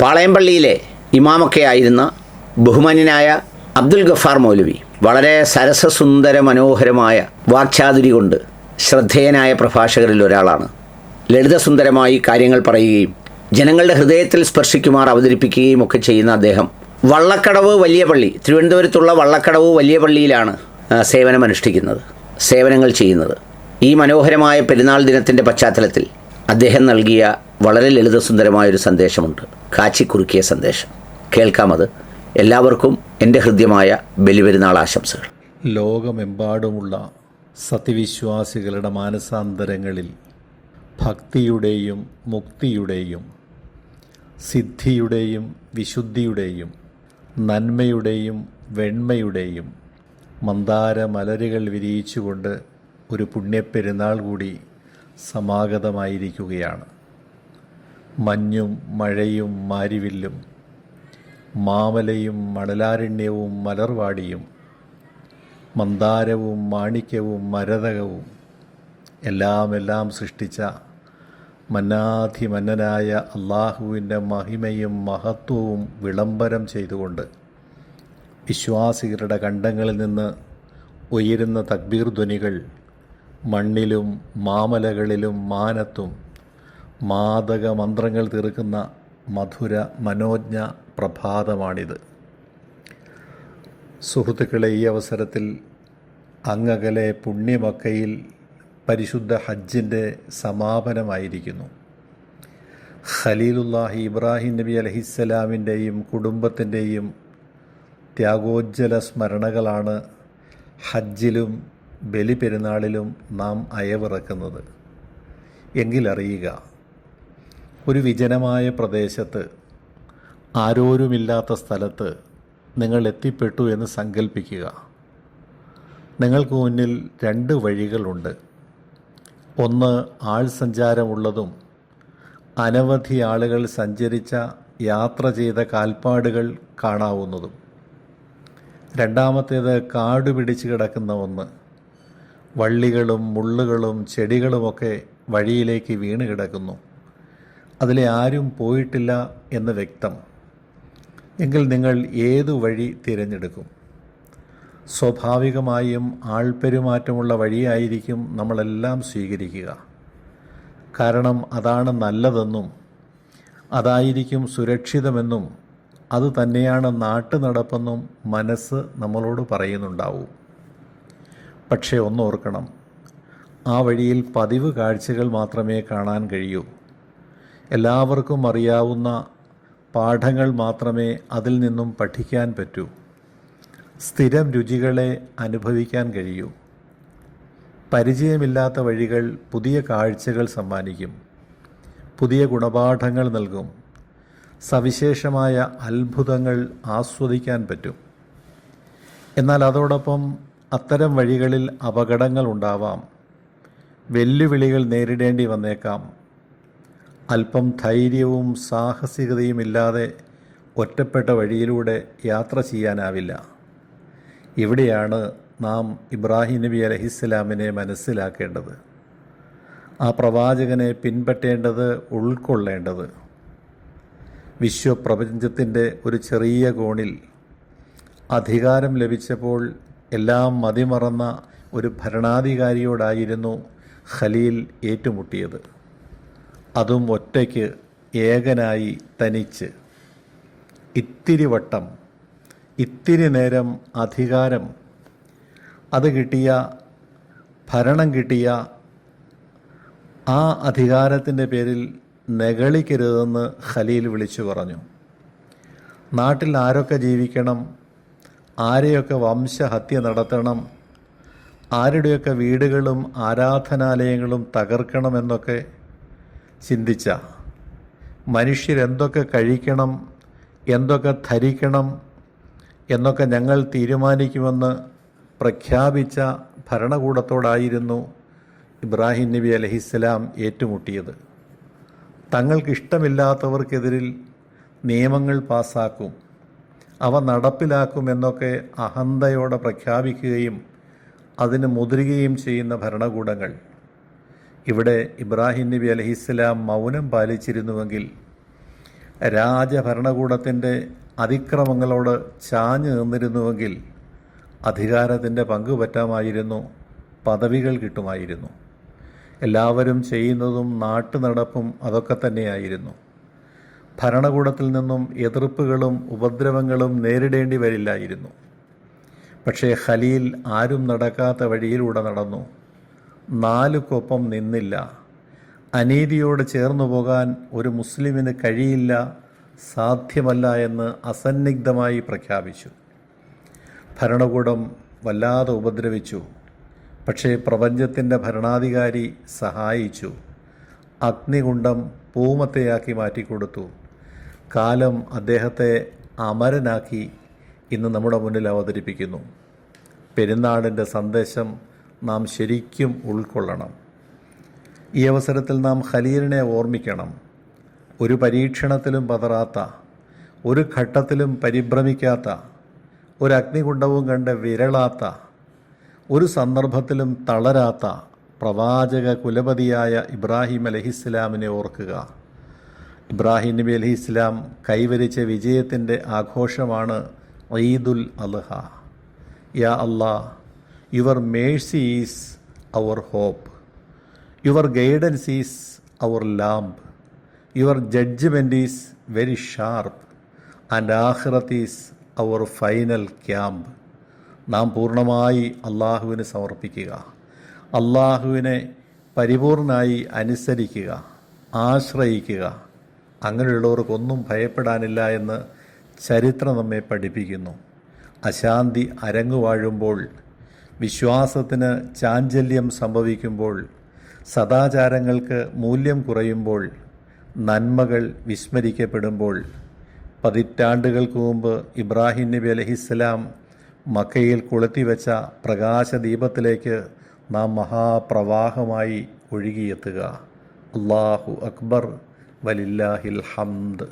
പാളയംപള്ളിയിലെ ഇമാമൊക്കെ ആയിരുന്ന ബഹുമാന്യനായ അബ്ദുൽ ഗഫാർ മൗലവി വളരെ സരസസുന്ദര മനോഹരമായ വാക്ചാതുരി കൊണ്ട് ശ്രദ്ധേയനായ പ്രഭാഷകരിൽ ഒരാളാണ്. ലളിതസുന്ദരമായി കാര്യങ്ങൾ പറയുകയും ജനങ്ങളുടെ ഹൃദയത്തിൽ സ്പർശിക്കുമാർ അവതരിപ്പിക്കുകയും ഒക്കെ ചെയ്യുന്ന അദ്ദേഹം വള്ളക്കടവ് വലിയ പള്ളി, തിരുവനന്തപുരത്തുള്ള വള്ളക്കടവ് വലിയ പള്ളിയിലാണ് സേവനങ്ങൾ ചെയ്യുന്നത്. ഈ മനോഹരമായ പെരുന്നാൾ ദിനത്തിൻ്റെ പശ്ചാത്തലത്തിൽ അദ്ദേഹം നൽകിയ വളരെ ലളിതസുന്ദരമായൊരു സന്ദേശമുണ്ട്, കാച്ചിക്കുറുക്കിയ സന്ദേശം. കേൾക്കാമത്. എല്ലാവർക്കും എൻ്റെ ഹൃദ്യമായ ബലിപെരുന്നാൾ ആശംസകൾ. ലോകമെമ്പാടുമുള്ള സത്യവിശ്വാസികളുടെ മാനസാന്തരങ്ങളിൽ ഭക്തിയുടെയും മുക്തിയുടെയും സിദ്ധിയുടെയും വിശുദ്ധിയുടെയും നന്മയുടെയും വെണ്മയുടെയും മന്ദാര മലരുകൾ വിരിയിച്ചുകൊണ്ട് ഒരു പുണ്യപ്പെരുന്നാൾ കൂടി സമാഗതമായിരിക്കുകയാണ്. മഞ്ഞും മഴയും മാരിവില്ലും മാമലയും മണലാരണ്യവും മലർവാടിയും മന്ദാരവും മാണിക്യവും മരതകവും എല്ലാം സൃഷ്ടിച്ച മന്നാധിമന്നനായ അള്ളാഹുവിൻ്റെ മഹിമയും മഹത്വവും വിളംബരം ചെയ്തുകൊണ്ട് വിശ്വാസികളുടെ കണ്ടങ്ങളിൽ നിന്ന് ഉയരുന്ന തക്ബീർ ധ്വനികൾ മണ്ണിലും മാമലകളിലും മാനത്തും മാദക മന്ത്രങ്ങൾ തീർക്കുന്ന മധുര മനോജ്ഞ പ്രഭാതമാണിത്. സുഹൃത്തുക്കളെ, ഈ അവസരത്തിൽ അങ്ങകലെ പുണ്യമക്കയിൽ പരിശുദ്ധ ഹജ്ജിൻ്റെ സമാപനമായിരിക്കുന്നു. ഖലീലുല്ലാഹി ഇബ്രാഹിം നബി അലൈഹിസ്സലാമിൻ്റെയും കുടുംബത്തിൻ്റെയും ത്യാഗോജ്ജല സ്മരണകളാണ് ഹജ്ജിലും ബലിപെരുന്നാളിലും നാം അയവിറക്കുന്നത്. എങ്കിലറിയുക, ഒരു വിജനമായ പ്രദേശത്ത് ആരോരുമില്ലാത്ത സ്ഥലത്ത് നിങ്ങൾ എത്തിപ്പെട്ടു എന്ന് സങ്കല്പിക്കുക. നിങ്ങൾക്ക് മുന്നിൽ രണ്ട് വഴികളുണ്ട്. ഒന്ന് ആൾ സഞ്ചാരമുള്ളതും അനവധി ആളുകൾ സഞ്ചരിച്ച യാത്ര ചെയ്ത കാൽപ്പാടുകൾ കാണാവുന്നതും. രണ്ടാമത്തേത് കാട് പിടിച്ച് കിടക്കുന്ന ഒന്ന്. വള്ളികളും മുള്ളുകളും ചെടികളുമൊക്കെ വഴിയിലേക്ക് വീണ് കിടക്കുന്നു. അതിലെ ആരും പോയിട്ടില്ല എന്ന് വ്യക്തം. എങ്കിൽ നിങ്ങൾ ഏതു വഴി തിരഞ്ഞെടുക്കും? സ്വാഭാവികമായും ആൾപ്പെരുമാറ്റമുള്ള വഴിയായിരിക്കും നമ്മളെല്ലാം സ്വീകരിക്കുക. കാരണം അതാണ് നല്ലതെന്നും അതായിരിക്കും സുരക്ഷിതമെന്നും അത് തന്നെയാണ് നാട്ടുനടപ്പെന്നും മനസ്സ് നമ്മളോട് പറയുന്നുണ്ടാവും. പക്ഷേ ഒന്നോർക്കണം, ആ വഴിയിൽ പതിവ് കാഴ്ചകൾ മാത്രമേ കാണാൻ കഴിയൂ. എല്ലാവർക്കും അറിയാവുന്ന പാഠങ്ങൾ മാത്രമേ അതിൽ നിന്നും പഠിക്കാൻ പറ്റൂ. സ്ഥിരം രുചികളെ അനുഭവിക്കാൻ കഴിയൂ. പരിചയമില്ലാത്ത വഴികൾ പുതിയ കാഴ്ചകൾ സമ്മാനിക്കും, പുതിയ ഗുണപാഠങ്ങൾ നൽകും, സവിശേഷമായ അത്ഭുതങ്ങൾ ആസ്വദിക്കാൻ പറ്റും. എന്നാൽ അതോടൊപ്പം അത്തരം വഴികളിൽ അപകടങ്ങൾ ഉണ്ടാവാം, വെല്ലുവിളികൾ നേരിടേണ്ടി വന്നേക്കാം. അല്പം ധൈര്യവും സാഹസികതയും ഇല്ലാതെ ഒറ്റപ്പെട്ട വഴിയിലൂടെ യാത്ര ചെയ്യാനാവില്ല. ഇവിടെയാണ് നാം ഇബ്രാഹിം നബി അലൈഹിസ്സലാമിനെ മനസ്സിലാക്കേണ്ടത്, ആ പ്രവാചകനെ പിൻപറ്റേണ്ടത്, ഉൾക്കൊള്ളേണ്ടത്. വിശ്വപ്രപഞ്ചത്തിൻ്റെ ഒരു ചെറിയ കോണിൽ അധികാരം ലഭിച്ചപ്പോൾ എല്ലാം മതിമറന്ന ഒരു ഭരണാധികാരിയോടായിരുന്നു ഖലീൽ ഏറ്റുമുട്ടിയത്. അതും ഒറ്റയ്ക്ക്, ഏകനായി, തനിച്ച്. ഇത്തിരി വട്ടം, ഇത്തിരി നേരം അധികാരം, അത് കിട്ടിയ, ഭരണം കിട്ടിയ ആ അധികാരത്തിൻ്റെ പേരിൽ നെകളിക്കരുതെന്ന് ഖലീൽ വിളിച്ചു പറഞ്ഞു. നാട്ടിൽ ആരൊക്കെ ജീവിക്കണം, ആരെയൊക്കെ വംശഹത്യ നടത്തണം, ആരുടെയൊക്കെ വീടുകളും ആരാധനാലയങ്ങളും തകർക്കണമെന്നൊക്കെ ചിന്തിച്ച, മനുഷ്യരെന്തൊക്കെ കഴിക്കണം, എന്തൊക്കെ ധരിക്കണം എന്നൊക്കെ ഞങ്ങൾ തീരുമാനിക്കുമെന്ന് പ്രഖ്യാപിച്ച ഭരണകൂടത്തോടായിരുന്നു ഇബ്രാഹിം നബി അലൈഹിസ്സലാം ഏറ്റുമുട്ടിയത്. തങ്ങൾക്കിഷ്ടമില്ലാത്തവർക്കെതിരിൽ നിയമങ്ങൾ പാസാക്കും, അവ നടപ്പിലാക്കുമെന്നൊക്കെ അഹന്തയോടെ പ്രഖ്യാപിക്കുകയും അതിന് മുതിരുകയും ചെയ്യുന്ന ഭരണകൂടങ്ങൾ. ഇവിടെ ഇബ്രാഹിം നബി അലൈഹിസ്സലാം മൗനം പാലിച്ചിരുന്നുവെങ്കിൽ രാജഭരണകൂടത്തിൻ്റെ അതിക്രമങ്ങളോട് ചാഞ്ഞു നിന്നിരുന്നുവെങ്കിൽ അധികാരത്തിൻ്റെ പങ്കുപറ്റാമായിരുന്നു, പദവികൾ കിട്ടുമായിരുന്നു. എല്ലാവരും ചെയ്യുന്നതും നാട്ടുനടപ്പും അതൊക്കെ തന്നെയായിരുന്നു. ഭരണകൂടത്തിൽ നിന്നും എതിർപ്പുകളും ഉപദ്രവങ്ങളും നേരിടേണ്ടി വരില്ലായിരുന്നു. പക്ഷേ ഖലീൽ ആരും നടക്കാത്ത വഴിയിലൂടെ നടന്നു. നാലുക്കൊപ്പം നിന്നില്ല. അനീതിയോട് ചേർന്നു പോകാൻ ഒരു മുസ്ലിമിന് കഴിയില്ല, സാധ്യമല്ല എന്ന് അസന്നിഗ്ധമായി പ്രഖ്യാപിച്ചു. ഭരണകൂടം വല്ലാതെ ഉപദ്രവിച്ചു. പക്ഷേ പ്രപഞ്ചത്തിൻ്റെ ഭരണാധികാരി സഹായിച്ചു. അഗ്നികുണ്ഡം പൂമത്തയാക്കി മാറ്റിക്കൊടുത്തു. കാലം അദ്ദേഹത്തെ അമരനാക്കി ഇന്ന് നമ്മുടെ മുന്നിൽ അവതരിപ്പിക്കുന്നു. പെരുന്നാളിൻ്റെ സന്ദേശം നാം ശരിക്കും ഉൾക്കൊള്ളണം. ഈ അവസരത്തിൽ നാം ഖലീലിനെ ഓർമ്മിക്കണം. ഒരു പരീക്ഷണത്തിലും പതറാത്ത, ഒരു ഘട്ടത്തിലും പരിഭ്രമിക്കാത്ത, ഒരു അഗ്നികുണ്ഡവും കണ്ട് വിരളാത്ത, ഒരു സന്ദർഭത്തിലും തളരാത്ത പ്രവാചക കുലപതിയായ ഇബ്രാഹിം അലൈഹിസ്സലാമിനെ ഓർക്കുക. ഇബ്രാഹിം നബി അലൈഹിസ്സലാം കൈവരിച്ച വിജയത്തിൻ്റെ ആഘോഷമാണ് ഈദുൽ അദ്ഹ. യാ Allah, your mercy is our hope, your guidance is our lamb, your judgement is very sharp and ആഖിറത്ത് ഈസ് അവർ ഫൈനൽ ക്യാമ്പ്. നാം പൂർണ്ണമായി അള്ളാഹുവിന് സമർപ്പിക്കുക, അള്ളാഹുവിനെ പരിപൂർണമായി അനുസരിക്കുക, ആശ്രയിക്കുക. അങ്ങനെയുള്ളവർക്കൊന്നും ഭയപ്പെടാനില്ല എന്ന് ചരിത്രം നമ്മെ പഠിപ്പിക്കുന്നു. അശാന്തി അരങ്ങുവാഴുമ്പോൾ, വിശ്വാസത്തിന് ചാഞ്ചല്യം സംഭവിക്കുമ്പോൾ, സദാചാരങ്ങൾക്ക് മൂല്യം കുറയുമ്പോൾ, നന്മകൾ വിസ്മരിക്കപ്പെടുമ്പോൾ, പതിറ്റാണ്ടുകൾക്ക് മുമ്പ് ഇബ്രാഹിം നബി അലൈഹിസ്സലാം മക്കയിൽ കൊളുത്തിവെച്ച പ്രകാശദീപത്തിലേക്ക് നാം മഹാപ്രവാഹമായി ഒഴുകിയെത്തുക. അല്ലാഹു അക്ബർ വലില്ലാഹിൽ ഹംദ്.